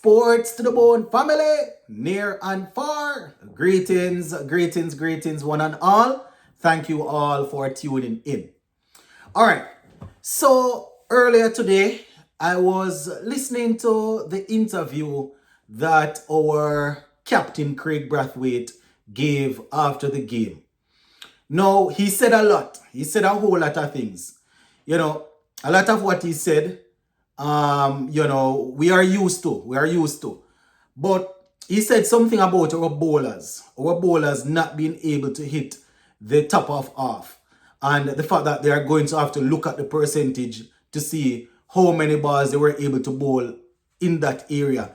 Sports to the Bone family, near and far. Greetings, greetings, greetings, one and all. Thank you all for tuning in. All right, so earlier today, I was listening to the interview that our captain Kraigg Brathwaite gave after the game. Now, he said a lot. He said a whole lot of things. You know, a lot of what he said, we are used to. We are used to. But he said something about our bowlers. Our bowlers not being able to hit the top of half. And the fact that they are going to have to look at the percentage to see how many balls they were able to bowl in that area.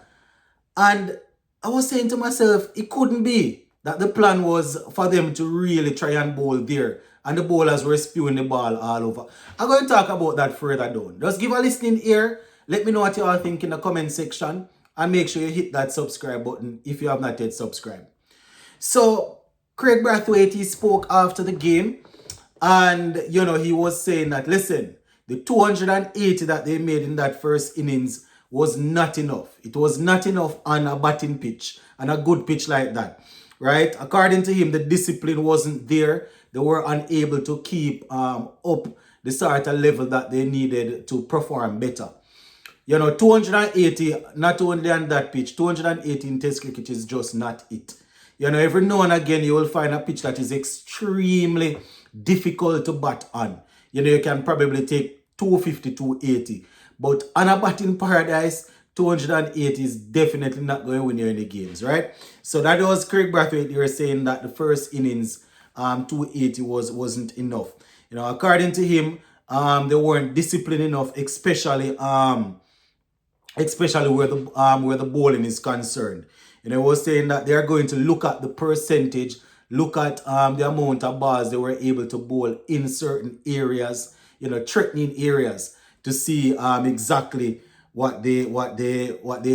And I was saying to myself, it couldn't be that the plan was for them to really try and bowl there. And the bowlers were spewing the ball all over. I'm going to talk about that further down. Just give a listening ear. Let me know what you all think in the comment section. And make sure you hit that subscribe button if you have not yet subscribed. So, Kraigg Brathwaite, he spoke after the game. And, he was saying that, listen, the 280 that they made in that first innings was not enough. It was not enough on a batting pitch, and a good pitch like that, right? According to him, the discipline wasn't there. They were unable to keep up the sort of level that they needed to perform better. 280, not only on that pitch, 280 in Test cricket is just not it. Every now and again, you will find a pitch that is extremely difficult to bat on. You can probably take 250, 280. But on a batting paradise, 280 is definitely not going to win you any games, right? So that was Kraigg Brathwaite. You were saying that the first innings, 280 wasn't enough. According to him, they weren't disciplined enough, especially where the bowling is concerned. He was saying that they are going to look at the percentage, look at the amount of balls they were able to bowl in certain areas, threatening areas, to see exactly what they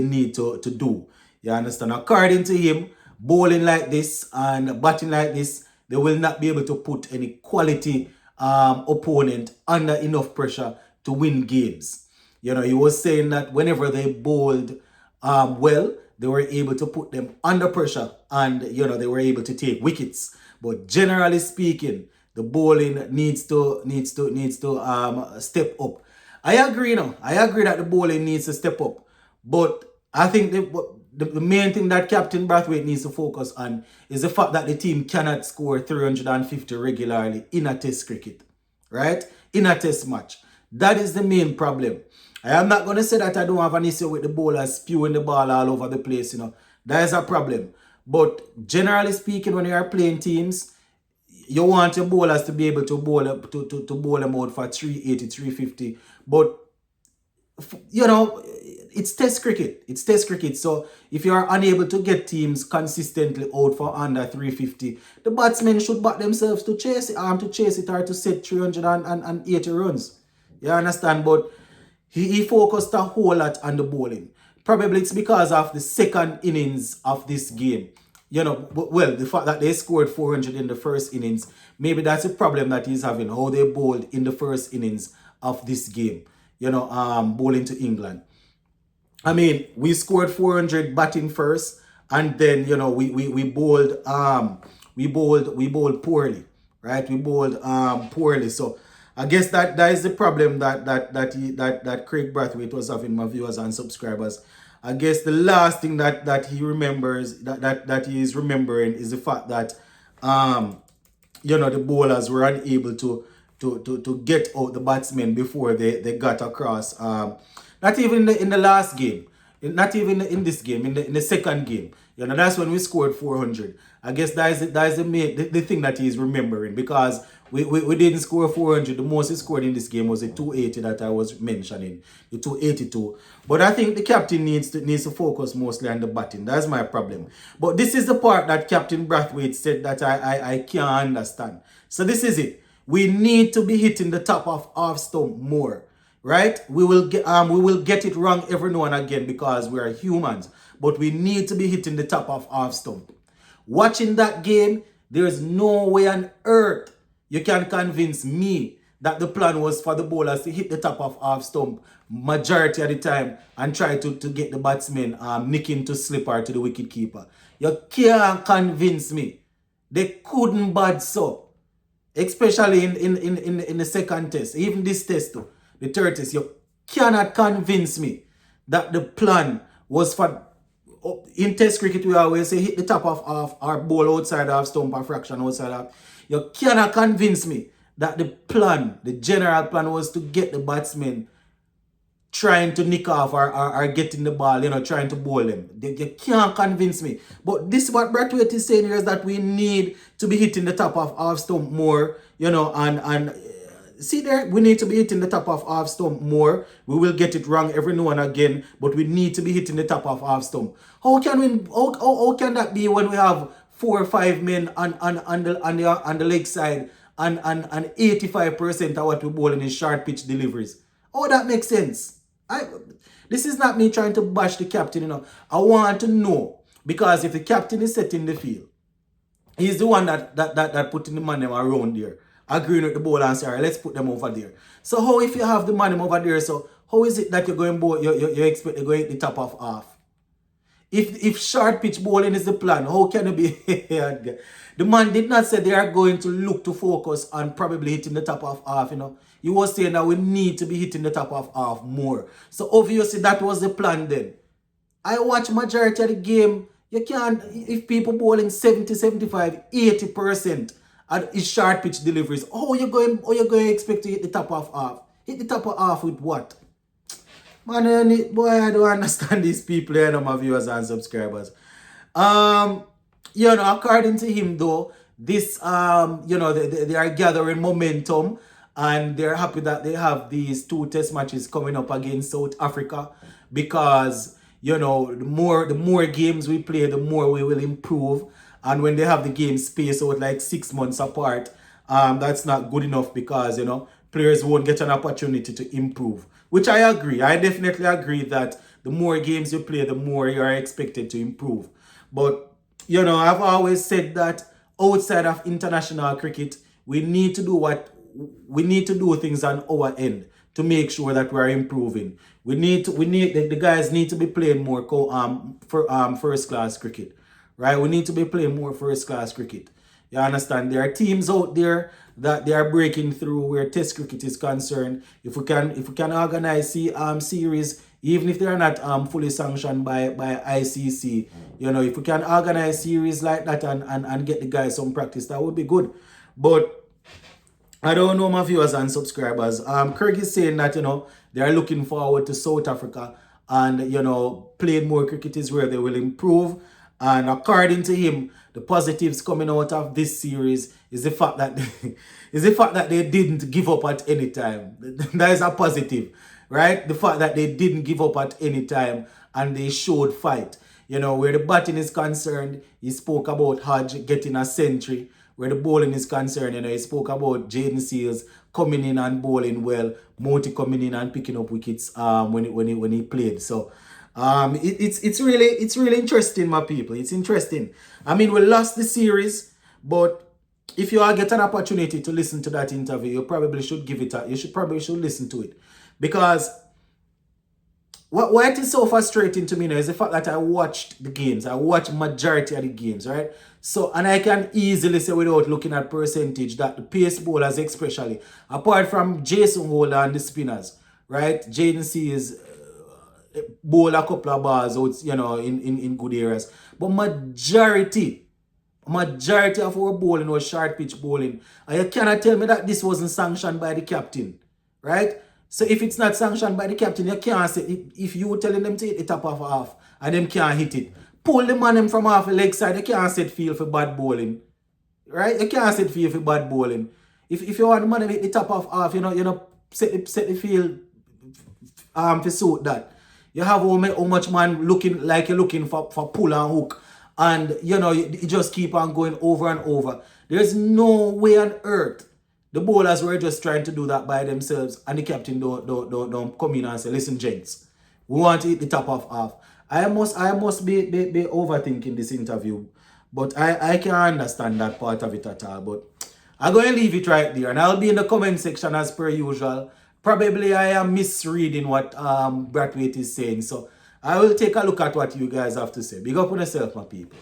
need to do. You understand? According to him, bowling like this and batting like this, they will not be able to put any quality opponent under enough pressure to win games. He was saying that whenever they bowled well, they were able to put them under pressure and, they were able to take wickets. But generally speaking, the bowling needs to step up. I agree that the bowling needs to step up. But I think the main thing that Captain Brathwaite needs to focus on is the fact that the team cannot score 350 regularly in a test cricket. Right? In a test match. That is the main problem. I am not going to say that I don't have an issue with the bowlers spewing the ball all over the place. That is a problem. But generally speaking, when you are playing teams, you want your bowlers to be able to bowl them out for 380, 350. But, it's test cricket. It's test cricket. So if you are unable to get teams consistently out for under 350, the batsmen should back themselves to chase it or to set 380 runs. You understand? But he focused a whole lot on the bowling. Probably it's because of the second innings of this game. The fact that they scored 400 in the first innings, maybe that's a problem that he's having, how they bowled in the first innings of this game, bowling to England. I mean, we scored 400 batting first, and then, we bowled poorly, right? We bowled poorly. So I guess that is the problem that Kraigg Brathwaite was having, my viewers and subscribers. I guess the last thing that he remembers, that he is remembering, is the fact that the bowlers were unable to get out the batsmen before they got across. Not even in the last game, not even in this game, in the second game. That's when we scored 400. I guess that is the thing that he's remembering, because we didn't score 400. The most he scored in this game was the 280 that I was mentioning, the 282. But I think the captain needs to focus mostly on the batting. That's my problem. But this is the part that Captain Brathwaite said that I can't understand. So this is it. We need to be hitting the top of half stump more, right? We will get it wrong every now and again because we are humans. But we need to be hitting the top of half stump. Watching that game, there is no way on earth you can convince me that the plan was for the bowlers to hit the top of half stump majority of the time and try to get the batsmen nicking to slipper to the wicket keeper. You can't convince me. They couldn't bat so. Especially in the second test. Even this test too. The third test. You cannot convince me that the plan was for... In test cricket, we always say hit the top of half or bowl outside half stump or fraction outside half. You cannot convince me that the plan, the general plan, was to get the batsmen trying to nick off or getting the ball, trying to bowl them. You can't convince me. But this, what Brathwaite is saying here, is that we need to be hitting the top of half stump more, and see there, we need to be hitting the top of half stump more. We will get it wrong every now and again, but we need to be hitting the top of half stump. How can that be when we have 4 or 5 men on the leg side and 85% of what we bowling is short pitch deliveries? Oh, that makes sense. This is not me trying to bash the captain, I want to know, because if the captain is setting the field, he's the one that putting the man them around there, agreeing with the bowler and say, all right, let's put them over there. So how if you have the man them over there, so how is it that you're going you expect to go hit the top of half? If short pitch bowling is the plan, how can it be? The man did not say they are going to look to focus on probably hitting the top of half, He was saying that we need to be hitting the top of half more. So obviously that was the plan then. I watch majority of the game. You can't, if people bowling 70, 75, 80% is short pitch deliveries, how you going to expect to hit the top of half? Hit the top of half with what? Man, boy, I don't understand these people here, my viewers and subscribers. According to him though, this, they are gathering momentum and they're happy that they have these 2 test matches coming up against South Africa because, the more games we play, the more we will improve. And when they have the game spaced out like 6 months apart, that's not good enough because, players won't get an opportunity to improve. Which I agree. I definitely agree that the more games you play, the more you are expected to improve. But, I've always said that outside of international cricket, we need to do things on our end to make sure that we're improving. The guys need to be playing more first class cricket. Right? We need to be playing more first class cricket. You understand? There are teams out there that they are breaking through where test cricket is concerned. If we can organize series, even if they are not fully sanctioned by ICC, if we can organize series like that and get the guys some practice, that would be good. But I don't know, my viewers and subscribers. Kraigg is saying that, they are looking forward to South Africa and, playing more cricket is where they will improve. And according to him, the positives coming out of this series is the fact that they didn't give up at any time. That is a positive, right? The fact that they didn't give up at any time and they showed fight. Where the batting is concerned, he spoke about Hodge getting a century. Where the bowling is concerned, he spoke about Jaden Seals coming in and bowling well, Moti coming in and picking up wickets when he played. So it's really interesting, my people. It's interesting. I mean, we lost the series, but if you all get an opportunity to listen to that interview, you probably should should listen to it, because why it is so frustrating to me now is the fact that I watched the games. I watched majority of the games, right? So, and I can easily say without looking at percentage that the pace bowlers especially, apart from Jason Holder and the spinners, right? Jaden Seals bowl a couple of balls out, in good areas. But majority of our bowling was short pitch bowling. And you cannot tell me that this wasn't sanctioned by the captain, right? So if it's not sanctioned by the captain, you can't say, if you telling them to hit the top of half and them can't hit it, pull the man them from half the leg side, you can't set field for bad bowling, right? You can't set field for bad bowling. If you want the man to hit the top of half, set the field to suit that. You have how much man looking like you're looking for pull and hook, and you just keep on going over and over. There's no way on earth the bowlers were just trying to do that by themselves, and the captain don't come in and say, listen, gents, we want to hit the top of half. I must be overthinking this interview, but I can't understand that part of it at all. But I'm going to leave it right there. And I'll be in the comment section as per usual. Probably I am misreading what Brathwaite is saying. So I will take a look at what you guys have to say. Big up on yourself, my people.